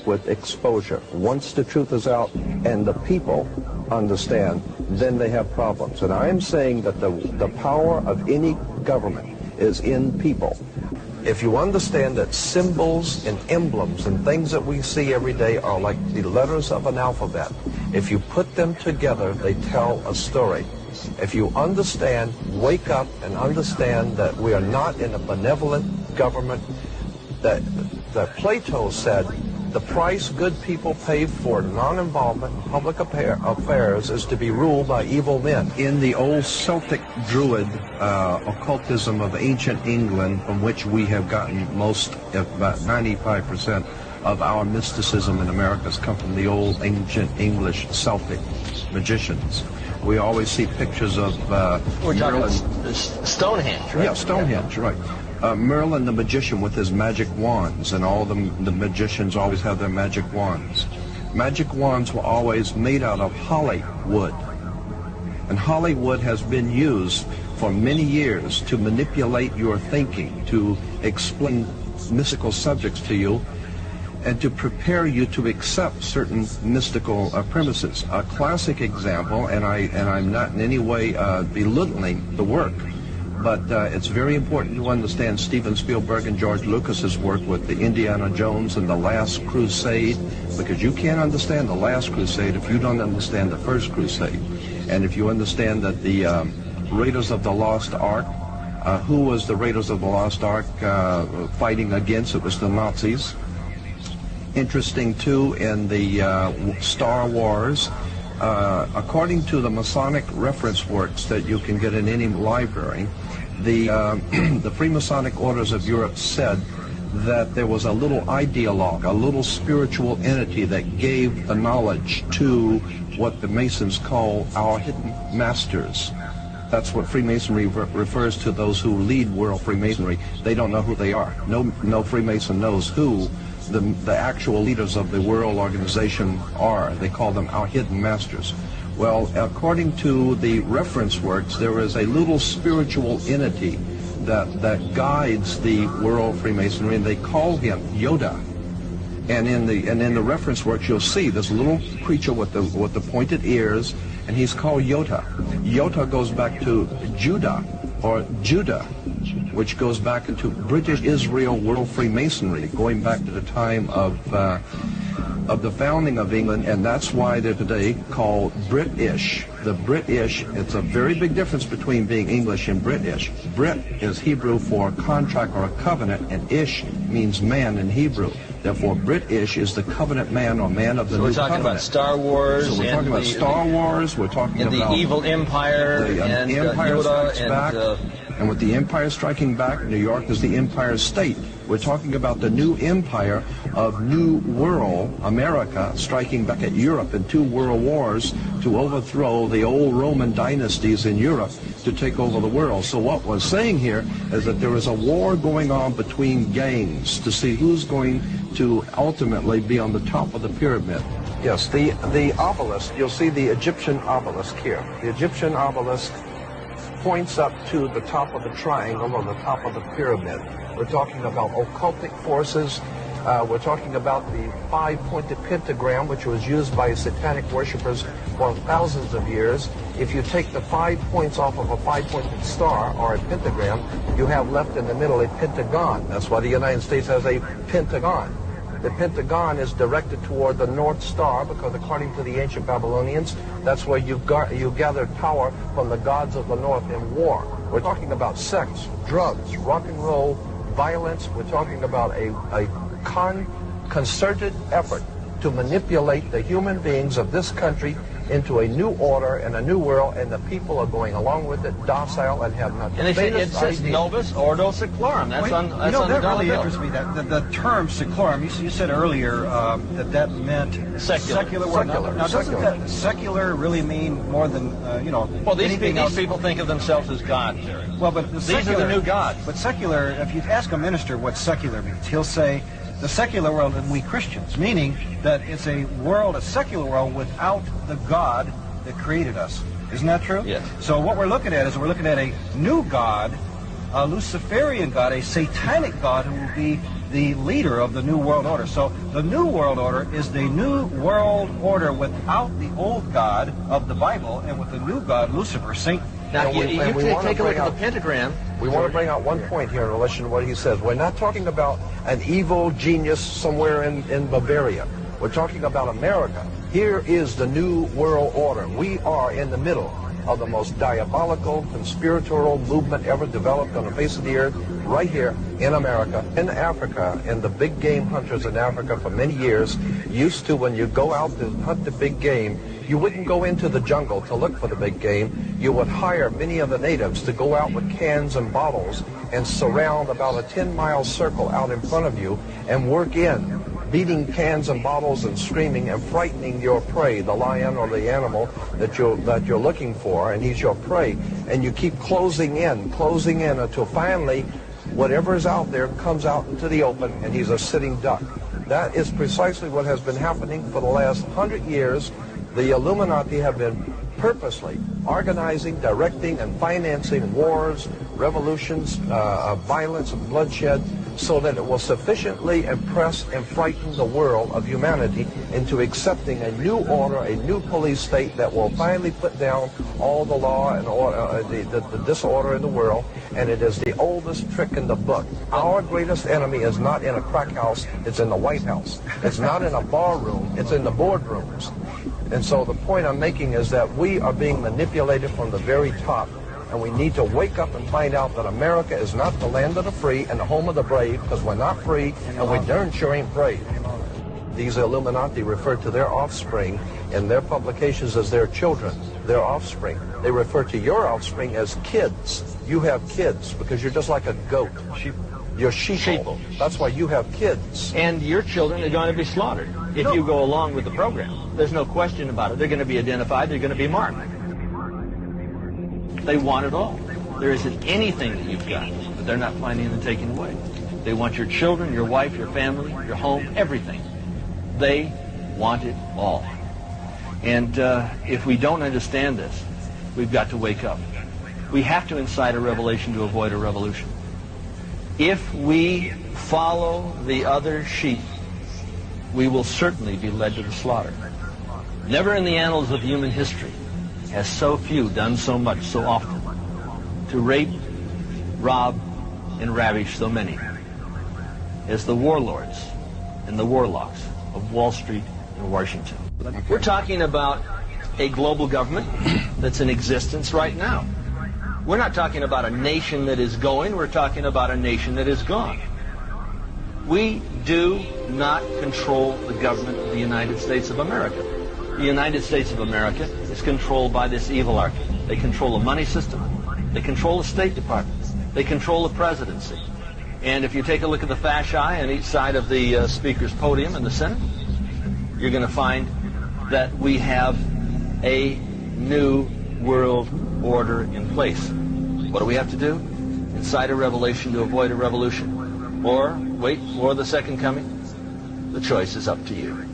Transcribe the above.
with exposure. Once the truth is out and the people understand, then they have problems. And I am saying that the power of any government is in people. If you understand that symbols and emblems and things that we see every day are like the letters of an alphabet, if you put them together, they tell a story. If you understand, wake up and understand that we are not in a benevolent government, that Plato said the price good people pay for non-involvement in public affairs is to be ruled by evil men. In the old Celtic Druid occultism of ancient England, from which we have gotten most, about 95% of our mysticism in America has come from the old ancient English Celtic magicians. We always see pictures of we're talking Stonehenge, right? Yeah, Stonehenge, right. Merlin the magician with his magic wands, and all the magicians always have their magic wands. Magic wands were always made out of holly wood. And holly wood has been used for many years to manipulate your thinking, to explain mystical subjects to you, and to prepare you to accept certain mystical premises. A classic example, and I'm not in any way belittling the work, but it's very important to understand Steven Spielberg and George Lucas's work with the Indiana Jones and the Last Crusade, because you can't understand the Last Crusade if you don't understand the First Crusade. And if you understand that the Raiders of the Lost Ark, who was the Raiders of the Lost Ark fighting against? It was the Nazis. Interesting too, in the Star Wars, according to the Masonic reference works that you can get in any library, the Freemasonic Orders of Europe said that there was a little ideologue, a little spiritual entity that gave the knowledge to what the Masons call our hidden masters. That's what Freemasonry refers to, those who lead world Freemasonry. They don't know who they are. No Freemason knows who the actual leaders of the world organization are. They call them our hidden masters. Well, according to the reference works, there is a little spiritual entity that guides the world Freemasonry, and they call him Yoda. And in the reference works, you'll see this little creature with the pointed ears, and he's called Yota. Yota goes back to Judah, or Judah, which goes back into British Israel World Freemasonry, going back to the time of the founding of England, and that's why they're today called British. The British, it's a very big difference between being English and British. Brit is Hebrew for contract or a covenant, and ish means man in Hebrew. Therefore, British is the covenant man or man of the new covenant. So we're talking about Star Wars. So we're talking about Star Wars. We're talking about the evil empire and Empire Strikes Back. And with the Empire Striking Back, New York is the Empire State. We're talking about the new empire of New World, America, striking back at Europe in 2 world wars to overthrow the old Roman dynasties in Europe to take over the world. So what we're saying here is that there is a war going on between gangs to see who's going to ultimately be on the top of the pyramid. Yes, the obelisk, you'll see the Egyptian obelisk here. The Egyptian obelisk points up to the top of the triangle or the top of the pyramid. We're talking about occultic forces. We're talking about the 5-pointed pentagram, which was used by satanic worshippers for thousands of years. If you take the 5 points off of a 5-pointed star or a pentagram, you have left in the middle a pentagon. That's why the United States has a pentagon. The pentagon is directed toward the North Star because, according to the ancient Babylonians, that's where you gathered power from the gods of the North in war. We're talking about sex, drugs, rock and roll, violence. We're talking about a concerted effort to manipulate the human beings of this country into a new order and a new world, and the people are going along with it, docile, and have not. And it says Novus Ordo Seclorum. That's on the dollar really bill. interests me. That the term seclorum. You said earlier that meant secular. Now, doesn't that secular really mean more than Well, these anything else? people think of themselves as gods. Well, but These are the new gods. But secular, if you ask a minister what secular means, he'll say the secular world and we Christians, meaning that it's a world, a secular world without the God that created us. Isn't that true? Yes. So what we're looking at is we're looking at a new God a Luciferian God, a satanic God who will be the leader of the New World Order. So the New World Order is the New World Order without the old God of the Bible and with the new God, Lucifer, Satan. Now, And you we take wanna a look bring at out- the pentagram. We want to bring out one point here in relation to what he says. We're not talking about an evil genius somewhere in Bavaria. We're talking about America. Here is the New World Order. We are in the middle of the most diabolical, conspiratorial movement ever developed on the face of the earth, right here in America. In Africa, and the big game hunters in Africa for many years used to, when you go out to hunt the big game, you wouldn't go into the jungle to look for the big game. You would hire many of the natives to go out with cans and bottles and surround about a 10-mile circle out in front of you and work in, beating cans and bottles and screaming and frightening your prey, the lion or the animal that you're looking for, and he's your prey. And you keep closing in until finally whatever is out there comes out into the open and he's a sitting duck. That is precisely what has been happening for the last 100 years. The Illuminati have been purposely organizing, directing, and financing wars, revolutions, violence, and bloodshed, so that it will sufficiently impress and frighten the world of humanity into accepting a new order, a new police state that will finally put down all the law and order, the disorder in the world. And it is the oldest trick in the book. Our greatest enemy is not in a crack house, it's in the White House. It's not in a bar room, it's in the boardrooms. And so the point I'm making is that we are being manipulated from the very top. And we need to wake up and find out that America is not the land of the free and the home of the brave, because we're not free and we darn sure ain't brave. These Illuminati refer to their offspring in their publications as their children, their offspring. They refer to your offspring as kids. You have kids because you're just like a goat. You're sheeple. That's why you have kids. And your children are going to be slaughtered if you go along with the program. There's no question about it. They're going to be identified. They're going to be marked. They want it all. There isn't anything that you've got that they're not finding and taking away. They want your children, your wife, your family, your home, everything. They want it all. And if we don't understand this, we've got to wake up. We have to incite a revelation to avoid a revolution. If we follow the other sheep, we will certainly be led to the slaughter. Never in the annals of human history has so few done so much so often to rape, rob, and ravish so many as the warlords and the warlocks of Wall Street and Washington. We're talking about a global government that's in existence right now. We're not talking about a nation that is going, we're talking about a nation that is gone. We do not control the government of the United States of America. The United States of America is controlled by this evil arc. They control the money system. They control the State Department. They control the presidency. And if you take a look at the fasci on each side of the Speaker's podium in the Senate, you're going to find that we have a new world order in place. What do we have to do? Incite a revelation to avoid a revolution. Or wait for the second coming. The choice is up to you.